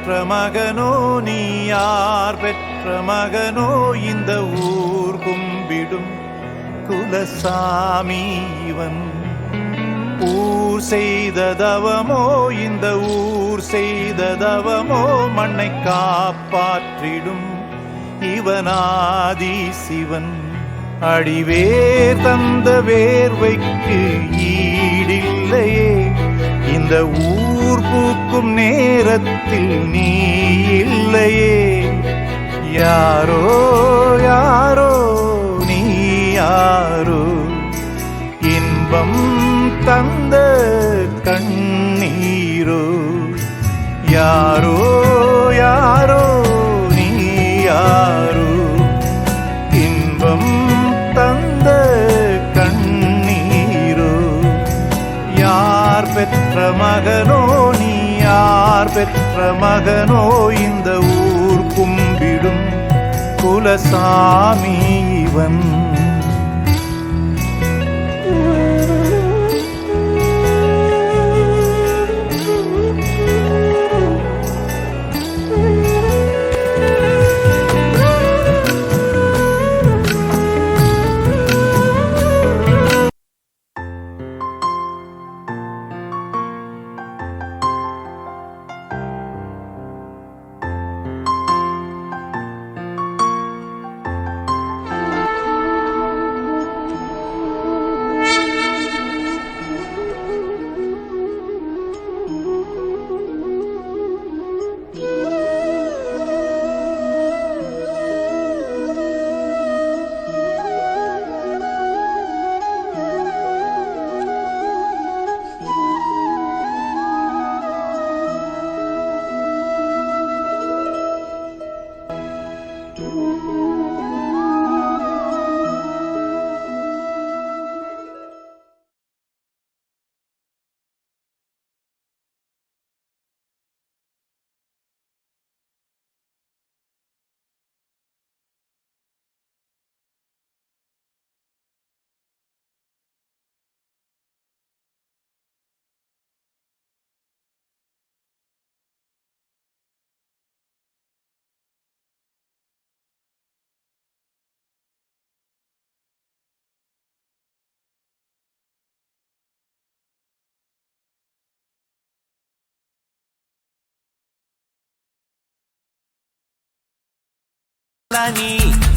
பெற்ற மகனோ நீ யார் பெற்ற மகனோ இந்த ஊர் கும்பிடும் குலசாமி இவன் ஊர் செய்த தவமோ இந்த ஊர் செய்த தவமோ மண்ணை காப்பாற்றிடும் இவனாதி சிவன் அடிவேர் தந்த வேர்வைக்கு ஈடில்லையே இந்த ஊர் பூக்கும் நேரத்தில் நீ இல்லையே யாரோ யாரோ நீ யாரோ இன்பம் தந்த கண்ணீரோ யாரோ யாரோ நீ யாரோ இன்பம் தந்த கண்ணீரோ யார் பெற்ற மகனோ நீ யார் பெற்ற மகனோ இந்த ஊர் கும்பிடும் குலசாமி இவன்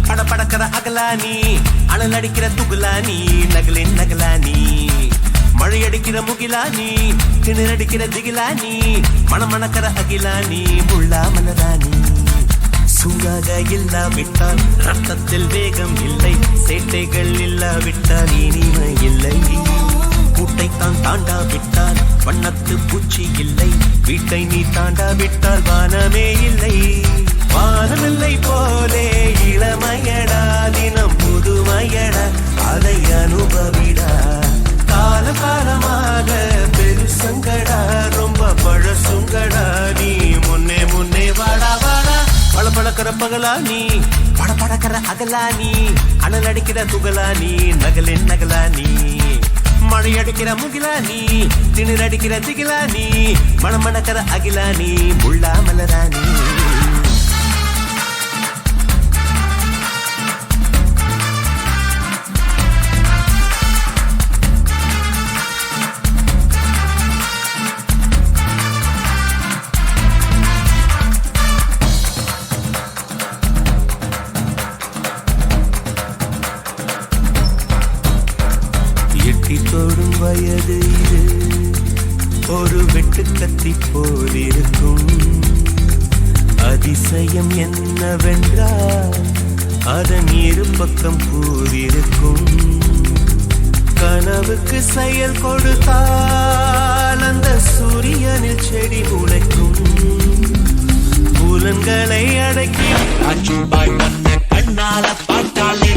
படபடக்கிற அகலானி அனல் அடிக்கிற துகுலானி நகலின் நகலானி மழை அடிக்கிற முகிலானி கிணறடிக்கிற திகிலானி மணமணக்கிற அகிலானி முள்ளா மலரானி சூடாக இல்லாவிட்டால் ரத்தத்தில் வேகம் இல்லை சேட்டைகள் இல்லாவிட்டால் இனிமை இல்லை கூட்டைத்தான் தாண்டாவிட்டால் வண்ணத்து பூச்சி இல்லை வீட்டை நீ தாண்டாவிட்டால் வானமே இல்லை வானமில்லை போலே இளமையடா தினம் புதுமையடா அதை அனுபவிடா கால காலமாக பெருசங்கடா ரொம்ப பழசுங்கடா நீ முன்னே முன்னே வாடா வாடா பளபளக்கிற பகலானி படபடக்கிற அகலானி அனல் அடிக்கிற துகலானி நகலின் நகலானி மழை அடிக்கிற முகிலானி திணிர் அடிக்கிற திகிலானி மணமணக்கிற அகிலானி முள்ளா மலரானி தொடும் வயது இது ஒரு வெட்டு கத்தி போல் இருக்கும் அதிசயம் என்னவென்றால் அதன் இரு பக்கம் கூறிருக்கும் கனவுக்கு செயல் கொடுத்தால் அந்த சூரியனில் செடி முளைக்கும் புலன்களை அடக்கி அச்சுபாய் வந்த கண்ணால பார்த்தாலே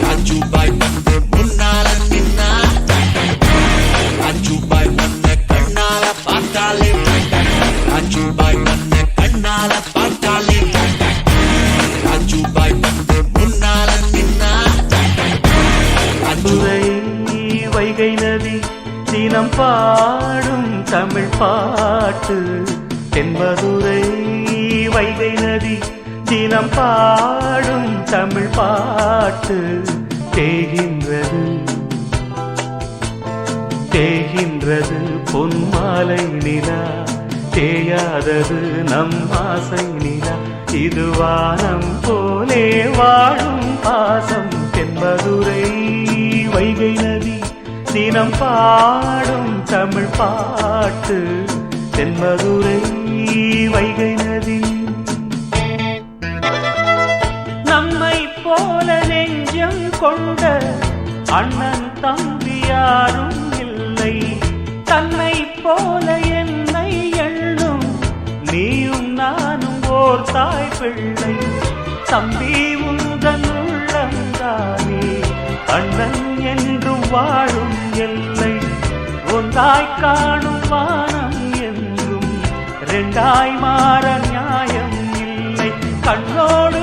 அச்சுபாய் வந்து முன்னால நின்னா அச்சுபாய் வந்த கண்ணால பார்த்தாலே அச்சுபாய் வந்த கண்ணால பார்த்தாலே அச்சுபாய் வந்து முன்னால நின்னா வைகை நதி தினம் பாடும் தமிழ் பாட்டு தென்மதுரை வைகை நதி தினம் பாடும் தமிழ் பாட்டு தேகின்றது தேகின்றது பொன்மாலை நிலா தேயாதது நம் ஆசை நிலா இது வானம் போலே வாழும் பாசம் தென்மதுரை வைகை நதி தினம் பாடும் தமிழ் பாட்டு தென்மதுரை வைகை நதி நம்மை போல நெஞ்சம் கொண்ட அண்ணன் தம்பி யாரும் இல்லை தன்னை போல என்னை எண்ணும் நீயும் நானும் ஓர் தாய் பிள்ளை தம்பி உந்தன் உள்ளந்தானே அண்ணன் என்றும் வாழும் எல்லை ஒன்றாய் காணும் வானம் என்றும் இரண்டாய் மாற நியாயம் இல்லை கண்ணோடு